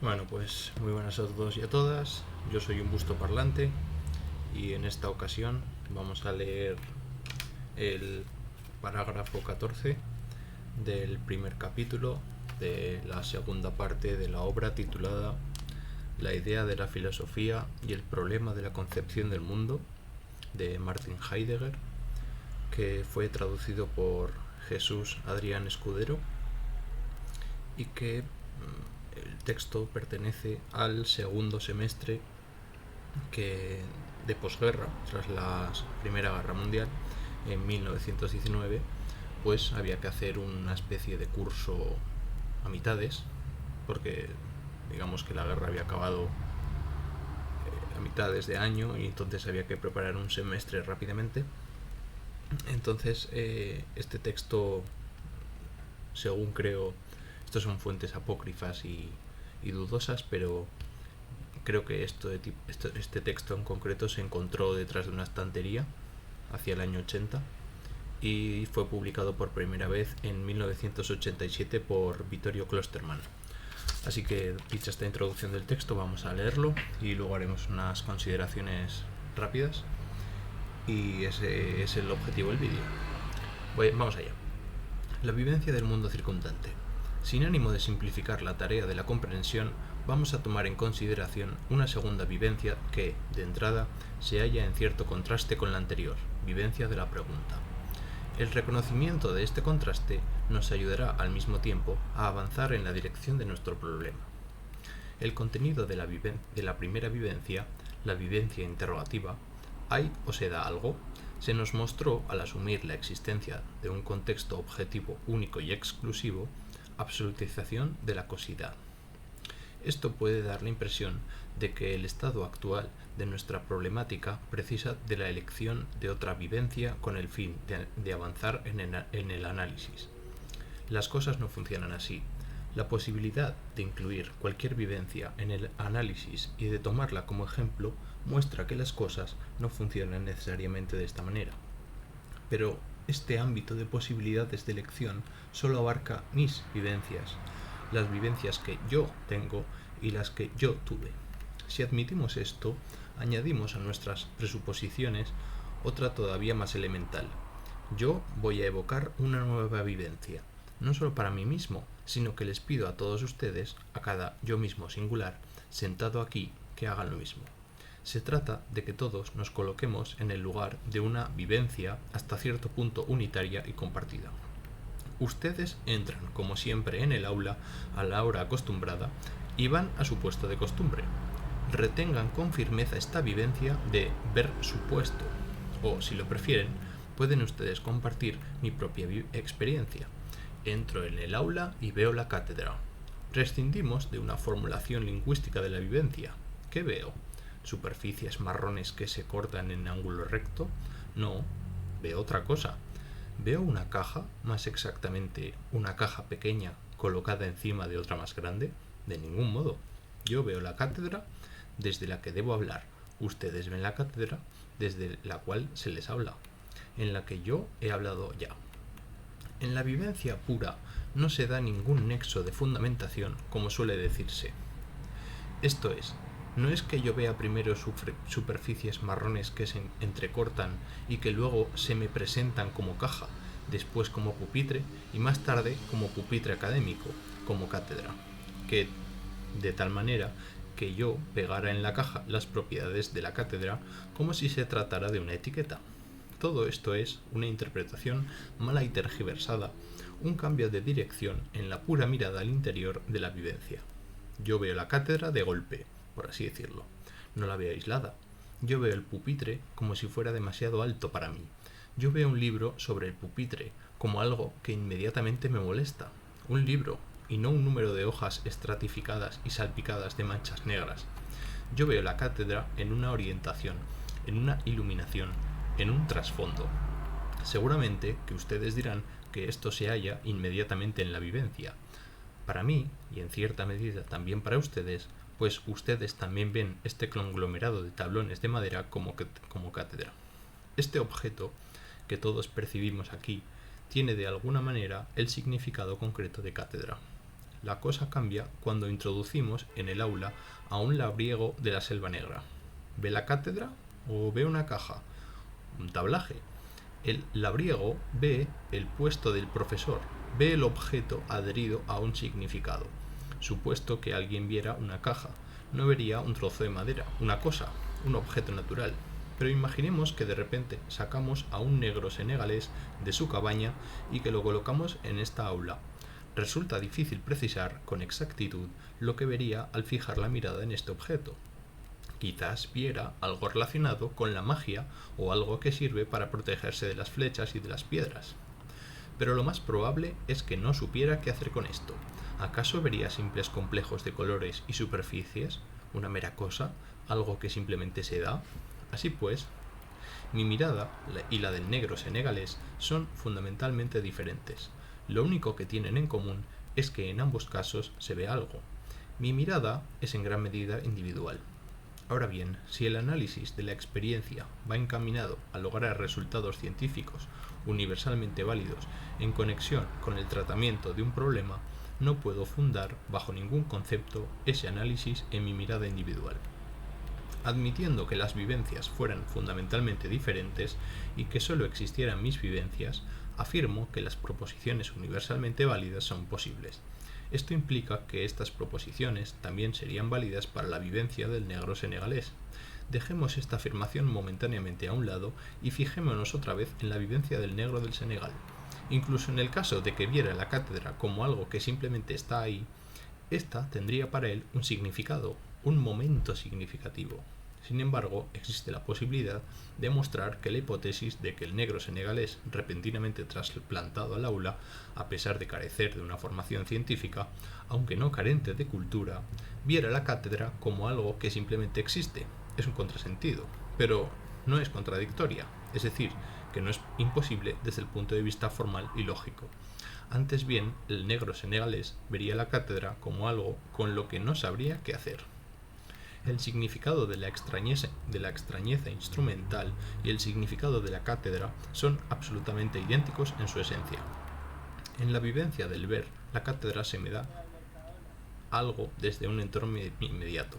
Bueno, pues muy buenas a todos y a todas. Yo soy un busto parlante y en esta ocasión vamos a leer el parágrafo 14 del primer capítulo de la segunda parte de la obra titulada La idea de la filosofía y el problema de la concepción del mundo, de Martin Heidegger, que fue traducido por Jesús Adrián Escudero y que el texto pertenece al segundo semestre que de posguerra, tras la Primera Guerra Mundial, en 1919, pues había que hacer una especie de curso a mitades, porque digamos que la guerra había acabado a mitades de año y entonces había que preparar un semestre rápidamente. Entonces, este texto, según creo, estos son fuentes apócrifas y dudosas, pero creo que este texto en concreto se encontró detrás de una estantería hacia el año 80 y fue publicado por primera vez en 1987 por Vittorio Klosterman. Así que, dicha esta introducción del texto, vamos a leerlo y luego haremos unas consideraciones rápidas, y ese es el objetivo del vídeo. Vamos allá. La vivencia del mundo circundante. Sin ánimo de simplificar la tarea de la comprensión, vamos a tomar en consideración una segunda vivencia que, de entrada, se halla en cierto contraste con la anterior, vivencia de la pregunta. El reconocimiento de este contraste nos ayudará al mismo tiempo a avanzar en la dirección de nuestro problema. El contenido de la primera vivencia, la vivencia interrogativa, ¿hay o se da algo?, se nos mostró al asumir la existencia de un contexto objetivo único y exclusivo, absolutización de la cosidad. Esto puede dar la impresión de que el estado actual de nuestra problemática precisa de la elección de otra vivencia con el fin de avanzar en el análisis. Las cosas no funcionan así. La posibilidad de incluir cualquier vivencia en el análisis y de tomarla como ejemplo muestra que las cosas no funcionan necesariamente de esta manera. Pero este ámbito de posibilidades de elección solo abarca mis vivencias, las vivencias que yo tengo y las que yo tuve. Si admitimos esto, añadimos a nuestras presuposiciones otra todavía más elemental. Yo voy a evocar una nueva vivencia, no solo para mí mismo, sino que les pido a todos ustedes, a cada yo mismo singular, sentado aquí, que hagan lo mismo. Se trata de que todos nos coloquemos en el lugar de una vivencia hasta cierto punto unitaria y compartida. Ustedes entran, como siempre, en el aula a la hora acostumbrada y van a su puesto de costumbre. Retengan con firmeza esta vivencia de ver su puesto, o, si lo prefieren, pueden ustedes compartir mi propia experiencia. Entro en el aula y veo la cátedra. Prescindimos de una formulación lingüística de la vivencia. ¿Qué veo? ¿Superficies marrones que se cortan en ángulo recto? No, veo otra cosa. Veo una caja, más exactamente una caja pequeña colocada encima de otra más grande. De ningún modo. Yo veo la cátedra desde la que debo hablar. Ustedes ven la cátedra desde la cual se les habla, en la que yo he hablado ya. En la vivencia pura no se da ningún nexo de fundamentación, como suele decirse. Esto es, no es que yo vea primero superficies marrones que se entrecortan y que luego se me presentan como caja, después como pupitre y más tarde como pupitre académico, como cátedra, que de tal manera que yo pegara en la caja las propiedades de la cátedra como si se tratara de una etiqueta. Todo esto es una interpretación mala y tergiversada, un cambio de dirección en la pura mirada al interior de la vivencia. Yo veo la cátedra de golpe, por así decirlo. No la veo aislada. Yo veo el pupitre como si fuera demasiado alto para mí. Yo veo un libro sobre el pupitre como algo que inmediatamente me molesta. Un libro, y no un número de hojas estratificadas y salpicadas de manchas negras. Yo veo la cátedra en una orientación, en una iluminación, en un trasfondo. Seguramente que ustedes dirán que esto se halla inmediatamente en la vivencia. Para mí, y en cierta medida también para ustedes, pues ustedes también ven este conglomerado de tablones de madera como cátedra. Este objeto, que todos percibimos aquí, tiene de alguna manera el significado concreto de cátedra. La cosa cambia cuando introducimos en el aula a un labriego de la Selva Negra. ¿Ve la cátedra o ve una caja? Un tablaje. El labriego ve el puesto del profesor, ve el objeto adherido a un significado. Supuesto que alguien viera una caja, no vería un trozo de madera, una cosa, un objeto natural. Pero imaginemos que de repente sacamos a un negro senegalés de su cabaña y que lo colocamos en esta aula. Resulta difícil precisar con exactitud lo que vería al fijar la mirada en este objeto. Quizás viera algo relacionado con la magia o algo que sirve para protegerse de las flechas y de las piedras. Pero lo más probable es que no supiera qué hacer con esto. ¿Acaso vería simples complejos de colores y superficies? ¿Una mera cosa? ¿Algo que simplemente se da? Así pues, mi mirada y la del negro senegalés son fundamentalmente diferentes. Lo único que tienen en común es que en ambos casos se ve algo. Mi mirada es en gran medida individual. Ahora bien, si el análisis de la experiencia va encaminado a lograr resultados científicos universalmente válidos en conexión con el tratamiento de un problema, no puedo fundar bajo ningún concepto ese análisis en mi mirada individual. Admitiendo que las vivencias fueran fundamentalmente diferentes y que solo existieran mis vivencias, afirmo que las proposiciones universalmente válidas son posibles. Esto implica que estas proposiciones también serían válidas para la vivencia del negro senegalés. Dejemos esta afirmación momentáneamente a un lado y fijémonos otra vez en la vivencia del negro del Senegal. Incluso en el caso de que viera la cátedra como algo que simplemente está ahí, esta tendría para él un significado, un momento significativo. Sin embargo, existe la posibilidad de mostrar que la hipótesis de que el negro senegalés, repentinamente trasplantado al aula, a pesar de carecer de una formación científica, aunque no carente de cultura, viera la cátedra como algo que simplemente existe, es un contrasentido, pero no es contradictoria, es decir, que no es imposible desde el punto de vista formal y lógico. Antes bien, el negro senegalés vería la cátedra como algo con lo que no sabría qué hacer. El significado de la extrañeza instrumental y el significado de la cátedra son absolutamente idénticos en su esencia. En la vivencia del ver, la cátedra se me da algo desde un entorno inmediato.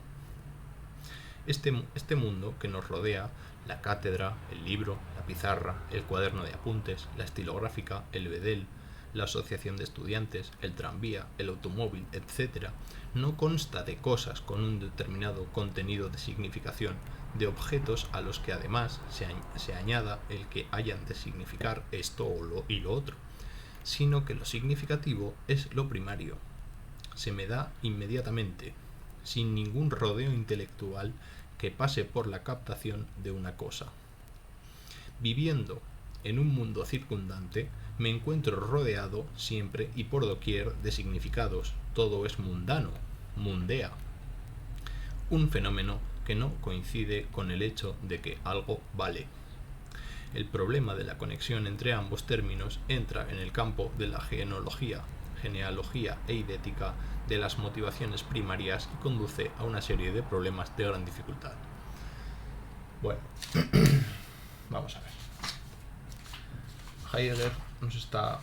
Este mundo que nos rodea, la cátedra, el libro, la pizarra, el cuaderno de apuntes, la estilográfica, el bedel, la asociación de estudiantes, el tranvía, el automóvil, etc., no consta de cosas con un determinado contenido de significación, de objetos a los que además se añada el que hayan de significar esto y lo otro, sino que lo significativo es lo primario. Se me da inmediatamente, sin ningún rodeo intelectual que pase por la captación de una cosa. Viviendo en un mundo circundante, me encuentro rodeado siempre y por doquier de significados. Todo es mundano, mundea. Un fenómeno que no coincide con el hecho de que algo vale. El problema de la conexión entre ambos términos entra en el campo de la genealogía e idética de las motivaciones primarias y conduce a una serie de problemas de gran dificultad. Bueno, vamos a ver. Heidegger nos está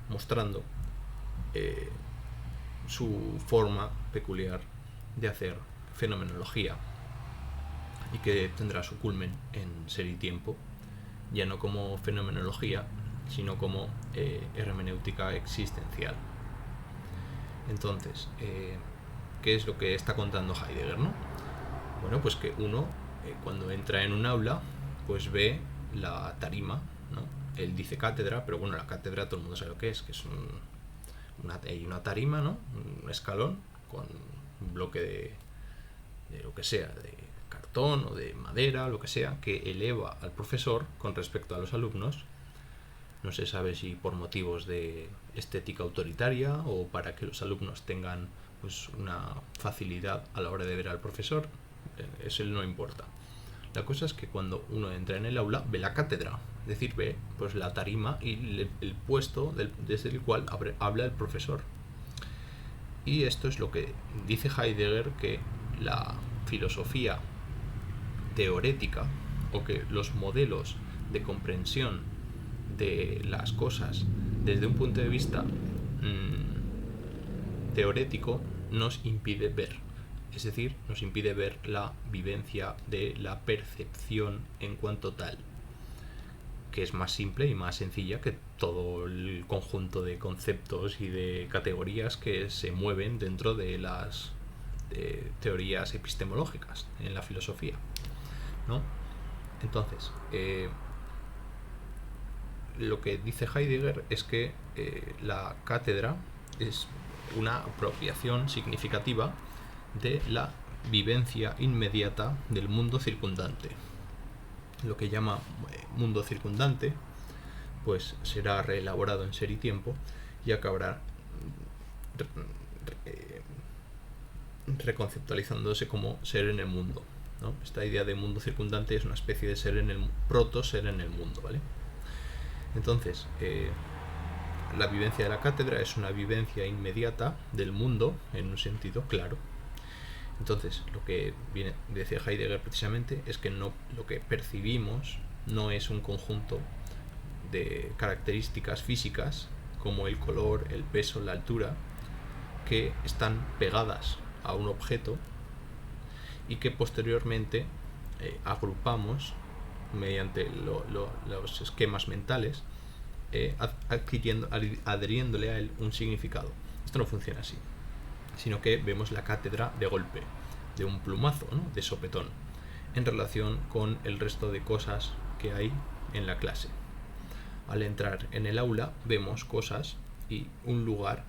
mostrando su forma peculiar de hacer fenomenología y que tendrá su culmen en Ser y Tiempo, ya no como fenomenología, sino como hermenéutica existencial. Entonces, ¿qué es lo que está contando Heidegger, no? Bueno, pues que uno, cuando entra en un aula, pues ve la tarima, ¿no? Él dice cátedra, pero bueno, la cátedra todo el mundo sabe lo que es hay una tarima, ¿no? Un escalón con un bloque de lo que sea, de cartón o de madera, lo que sea, que eleva al profesor con respecto a los alumnos. No se sabe si por motivos de estética autoritaria o para que los alumnos tengan pues una facilidad a la hora de ver al profesor, eso no importa. La cosa es que cuando uno entra en el aula ve la cátedra, es decir, ve pues la tarima y el puesto desde el cual habla el profesor. Y esto es lo que dice Heidegger, que la filosofía teorética o que los modelos de comprensión de las cosas desde un punto de vista teorético, nos impide ver. Es decir, nos impide ver la vivencia de la percepción en cuanto tal, que es más simple y más sencilla que todo el conjunto de conceptos y de categorías que se mueven dentro de las teorías epistemológicas en la filosofía, ¿no? Entonces, lo que dice Heidegger es que la cátedra es una apropiación significativa de la vivencia inmediata del mundo circundante. Lo que llama mundo circundante pues será reelaborado en Ser y Tiempo y acabará reconceptualizándose como ser en el mundo, ¿no? Esta idea de mundo circundante es una especie de ser en el proto ser en el mundo, ¿vale? Entonces, la vivencia de la cátedra es una vivencia inmediata del mundo en un sentido claro. Entonces, lo que viene decía Heidegger precisamente es que lo que percibimos no es un conjunto de características físicas como el color, el peso, la altura, que están pegadas a un objeto y que posteriormente agrupamos mediante los esquemas mentales, adhiriéndole a él un significado. Esto no funciona así, sino que vemos la cátedra de golpe, de un plumazo, ¿no? De sopetón, en relación con el resto de cosas que hay en la clase. Al entrar en el aula vemos cosas y un lugar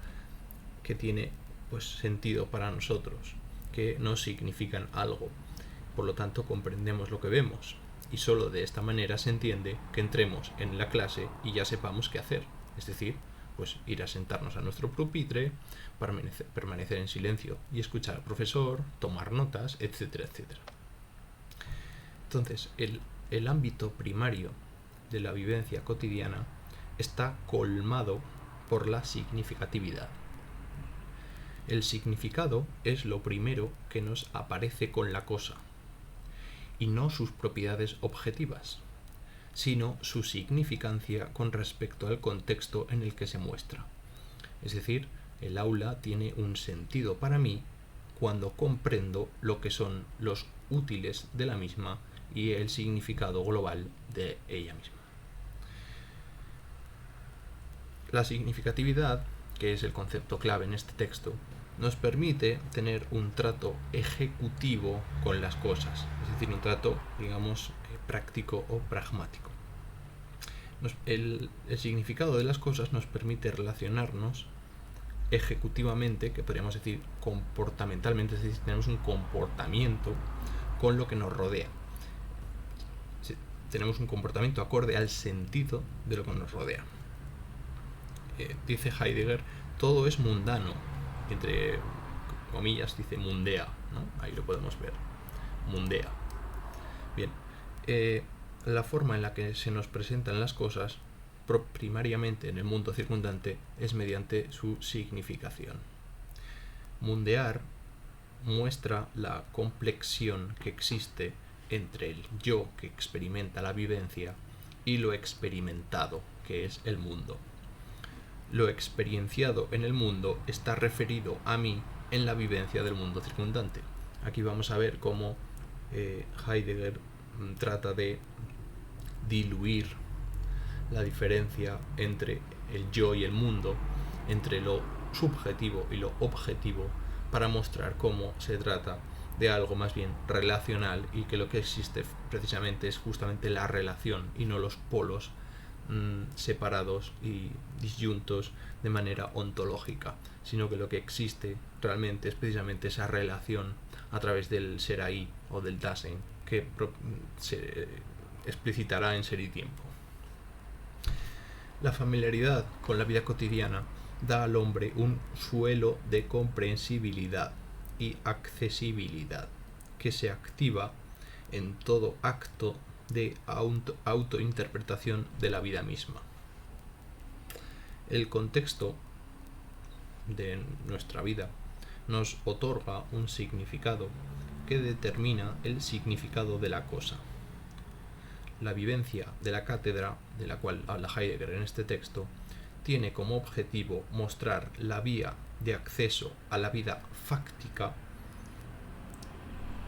que tiene pues sentido para nosotros, que nos significan algo. Por lo tanto, comprendemos lo que vemos y solo de esta manera se entiende que entremos en la clase y ya sepamos qué hacer. Es decir, pues ir a sentarnos a nuestro pupitre, permanecer en silencio y escuchar al profesor, tomar notas, etcétera, etcétera. Entonces, el ámbito primario de la vivencia cotidiana está colmado por la significatividad. El significado es lo primero que nos aparece con la cosa, y no sus propiedades objetivas, sino su significancia con respecto al contexto en el que se muestra. Es decir, el aula tiene un sentido para mí cuando comprendo lo que son los útiles de la misma y el significado global de ella misma. La significatividad, que es el concepto clave en este texto, nos permite tener un trato ejecutivo con las cosas, es decir, un trato, digamos, práctico o pragmático. El significado de las cosas nos permite relacionarnos ejecutivamente, que podríamos decir comportamentalmente, es decir, tenemos un comportamiento con lo que nos rodea. Tenemos un comportamiento acorde al sentido de lo que nos rodea. Dice Heidegger, todo es mundano, entre comillas dice mundea, ¿no? Ahí lo podemos ver, mundea. Bien, la forma en la que se nos presentan las cosas primariamente en el mundo circundante es mediante su significación. Mundear muestra la complexión que existe entre el yo que experimenta la vivencia y lo experimentado, que es el mundo. Lo experienciado en el mundo está referido a mí en la vivencia del mundo circundante. Aquí vamos a ver cómo Heidegger trata de diluir la diferencia entre el yo y el mundo, entre lo subjetivo y lo objetivo, para mostrar cómo se trata de algo más bien relacional y que lo que existe precisamente es justamente la relación y no los polos separados y disyuntos de manera ontológica, sino que lo que existe realmente es precisamente esa relación a través del ser ahí o del Dasein que se explicitará en Ser y Tiempo. La familiaridad con la vida cotidiana da al hombre un suelo de comprensibilidad y accesibilidad que se activa en todo acto de autointerpretación de la vida misma. El contexto de nuestra vida nos otorga un significado que determina el significado de la cosa. La vivencia de la cátedra, de la cual habla Heidegger en este texto, tiene como objetivo mostrar la vía de acceso a la vida fáctica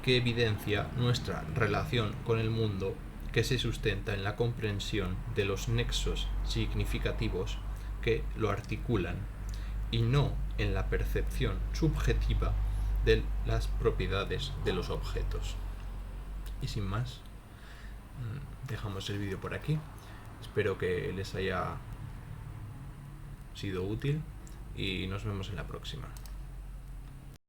que evidencia nuestra relación con el mundo, que se sustenta en la comprensión de los nexos significativos que lo articulan y no en la percepción subjetiva de las propiedades de los objetos. Y sin más, dejamos el vídeo por aquí. Espero que les haya sido útil y nos vemos en la próxima.